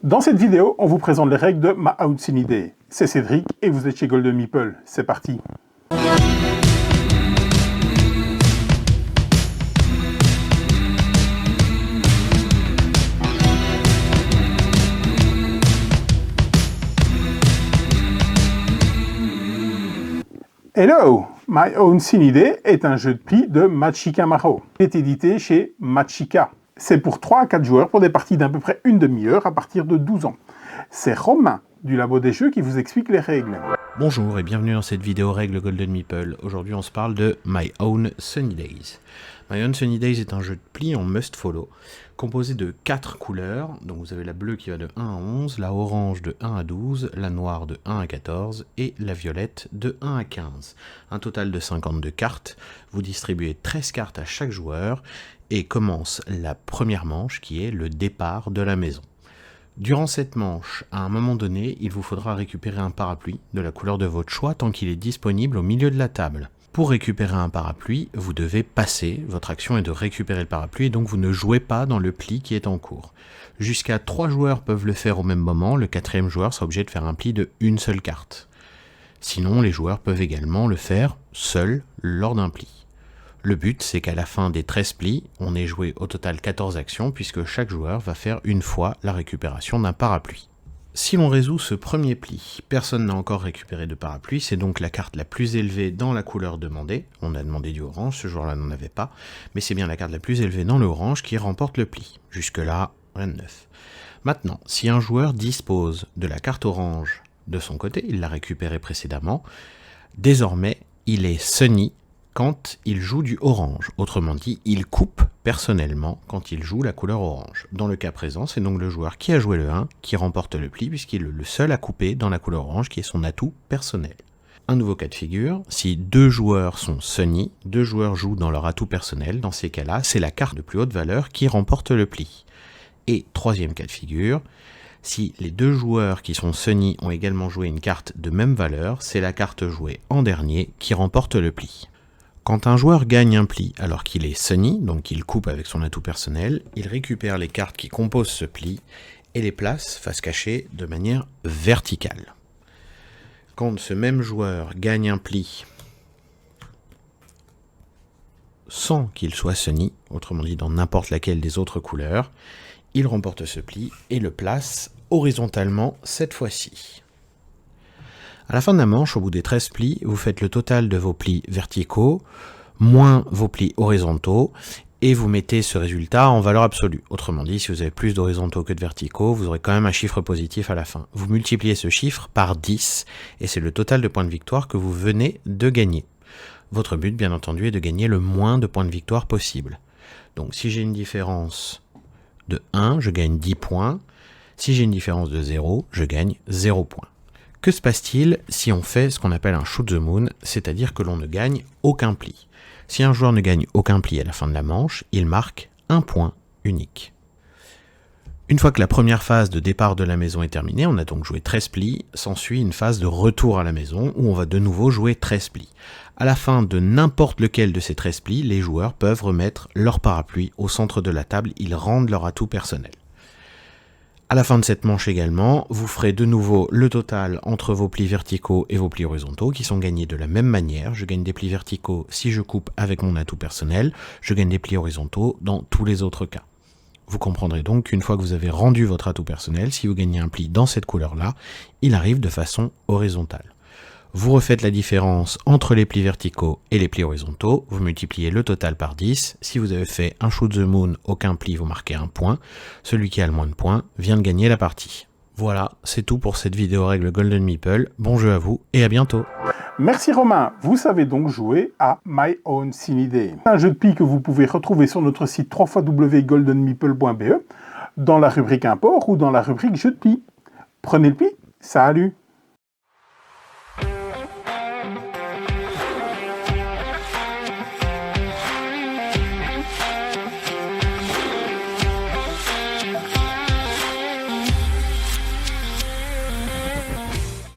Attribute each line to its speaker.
Speaker 1: Dans cette vidéo, on vous présente les règles de My Own Sunny Day. C'est Cédric et vous êtes chez Golden Meeple. C'est parti. Hello! My Own Sunny Day est un jeu de pli de Machika Maro. Il est édité chez Machika. C'est pour 3 à 4 joueurs pour des parties d'à peu près une demi-heure à partir de 12 ans. C'est Romain du Labo des Jeux qui vous explique les règles.
Speaker 2: Bonjour et bienvenue dans cette vidéo règles Golden Meeple. Aujourd'hui on se parle de My Own Sunny Days. My Own Sunny Days est un jeu de pli en must follow, composé de 4 couleurs. Donc vous avez la bleue qui va de 1 à 11, la orange de 1 à 12, la noire de 1 à 14 et la violette de 1 à 15. Un total de 52 cartes. Vous distribuez 13 cartes à chaque joueur et commence la première manche qui est le départ de la maison. Durant cette manche, à un moment donné, il vous faudra récupérer un parapluie de la couleur de votre choix tant qu'il est disponible au milieu de la table. Pour récupérer un parapluie, vous devez passer, votre action est de récupérer le parapluie et donc vous ne jouez pas dans le pli qui est en cours. Jusqu'à 3 joueurs peuvent le faire au même moment, le 4e joueur sera obligé de faire un pli de une seule carte. Sinon, les joueurs peuvent également le faire seuls lors d'un pli. Le but, c'est qu'à la fin des 13 plis, on ait joué au total 14 actions, puisque chaque joueur va faire une fois la récupération d'un parapluie. Si l'on résout ce premier pli, personne n'a encore récupéré de parapluie, c'est donc la carte la plus élevée dans la couleur demandée. On a demandé du orange, ce joueur-là n'en avait pas, mais c'est bien la carte la plus élevée dans le orange qui remporte le pli. Jusque-là, rien de neuf. Maintenant, si un joueur dispose de la carte orange de son côté, il l'a récupérée précédemment, désormais, il est sunny quand il joue du orange. Autrement dit, il coupe personnellement quand il joue la couleur orange. Dans le cas présent, c'est donc le joueur qui a joué le 1 qui remporte le pli puisqu'il est le seul à couper dans la couleur orange qui est son atout personnel. Un nouveau cas de figure, si 2 joueurs sont sunny, 2 joueurs jouent dans leur atout personnel, dans ces cas-là, c'est la carte de plus haute valeur qui remporte le pli. Et troisième cas de figure, si les 2 joueurs qui sont sunny ont également joué une carte de même valeur, c'est la carte jouée en dernier qui remporte le pli. Quand un joueur gagne un pli alors qu'il est sunny, donc qu'il coupe avec son atout personnel, il récupère les cartes qui composent ce pli et les place face cachée de manière verticale. Quand ce même joueur gagne un pli sans qu'il soit sunny, autrement dit dans n'importe laquelle des autres couleurs, il remporte ce pli et le place horizontalement cette fois-ci. À la fin de la manche, au bout des 13 plis, vous faites le total de vos plis verticaux, moins vos plis horizontaux, et vous mettez ce résultat en valeur absolue. Autrement dit, si vous avez plus d'horizontaux que de verticaux, vous aurez quand même un chiffre positif à la fin. Vous multipliez ce chiffre par 10, et c'est le total de points de victoire que vous venez de gagner. Votre but, bien entendu, est de gagner le moins de points de victoire possible. Donc si j'ai une différence de 1, je gagne 10 points. Si j'ai une différence de 0, je gagne 0 points. Que se passe-t-il si on fait ce qu'on appelle un shoot the moon, c'est-à-dire que l'on ne gagne aucun pli? Si un joueur ne gagne aucun pli à la fin de la manche, il marque un point unique. Une fois que la première phase de départ de la maison est terminée, on a donc joué 13 plis, s'ensuit une phase de retour à la maison où on va de nouveau jouer 13 plis. À la fin de n'importe lequel de ces 13 plis, les joueurs peuvent remettre leur parapluie au centre de la table, ils rendent leur atout personnel. À la fin de cette manche également, vous ferez de nouveau le total entre vos plis verticaux et vos plis horizontaux qui sont gagnés de la même manière. Je gagne des plis verticaux si je coupe avec mon atout personnel, je gagne des plis horizontaux dans tous les autres cas. Vous comprendrez donc qu'une fois que vous avez rendu votre atout personnel, si vous gagnez un pli dans cette couleur-là, il arrive de façon horizontale. Vous refaites la différence entre les plis verticaux et les plis horizontaux, vous multipliez le total par 10, si vous avez fait un shoot the moon, aucun pli, vous marquez un point, celui qui a le moins de points vient de gagner la partie. Voilà, c'est tout pour cette vidéo règle Golden Meeple, bon jeu à vous et à bientôt.
Speaker 1: Merci Romain, vous savez donc jouer à My Own Sunny Day. Un jeu de pli que vous pouvez retrouver sur notre site www.goldenmeeple.be, dans la rubrique import ou dans la rubrique jeu de pli. Prenez le pli, salut!